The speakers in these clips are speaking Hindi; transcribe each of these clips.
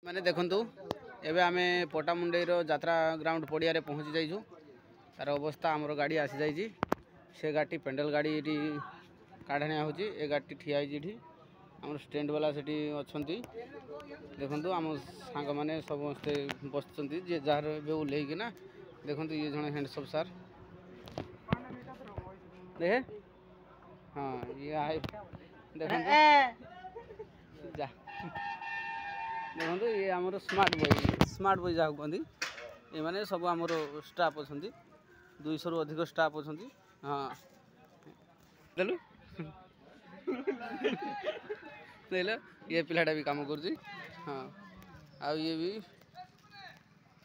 मैंने देखु एबे आमे पटामुंडेर यात्रा ग्राउंड पड़िया पहुँची जाइछु। तार अवस्था आमर गाड़ी आसी जाइए से गाड़ी पेंडल गाड़ी ये काढ़ाणिया हो गाड़ी ठिया आम स्टैंड वाला से अच्छा देखु आम सांग मैंने समस्ते बस जी जार ओह्लैकिना देखु ये जड़े हैंडसम सार देखे हाँ ये आए देखो जा देखो ये आमर स्मार्ट बॉय जहाँ कहते ये मैंने सब आमर स्टाफ अच्छा 200 रु अधिक स्टाफ अच्छा हाँ देलु देख ये पिलाटा भी काम कर हाँ आ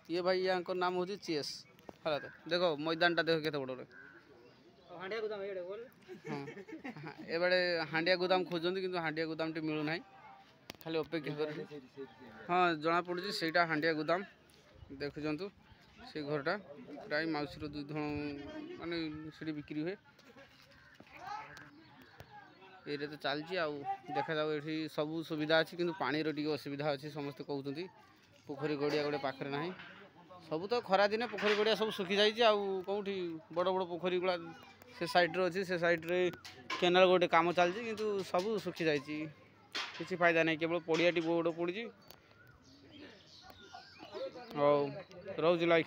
ये भाई यहाँ नाम हूँ चेस है तो देखो मैदान टा देखो केते बड़ हाँ एबे हांडिया गोदाम खोजती कि हांडिया गोदाम टी मिलूना खाली अपेक्षा कर हाँ जना पड़ी से हांडिया गोदाम देखुं से घरटा प्राय मौसीर दूध माने से बिक्री हुए ये तो चलती देखा जाऊ ये सब सुविधा अच्छी कि पानी टी असुविधा अच्छी समस्ते कहते पोखरी गड़िया गोटे पाखे ना सब तो खरा दिन पोखरी गड़िया सब सुखी जाइए कौटी बड़ बड़ पोखरी गुला से साइड्रे अच्छी से साइड्रे केनाल गोटे काम चलती किंतु सब सुखी जाइए किसी फायदा नहीं केवल पड़ियाटी बड़ पड़ी रोज लाइक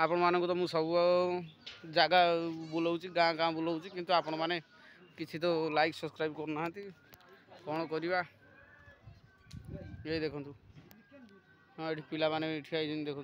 आपण मानक तो मुझ सब जगह बुलाऊँ गाँ गाँ बुलाऊँ किंतु आपण माने किसी तो लाइक सब्सक्राइब करना कौन करवा ये देखु हाँ ये पिला माने ठिया देखु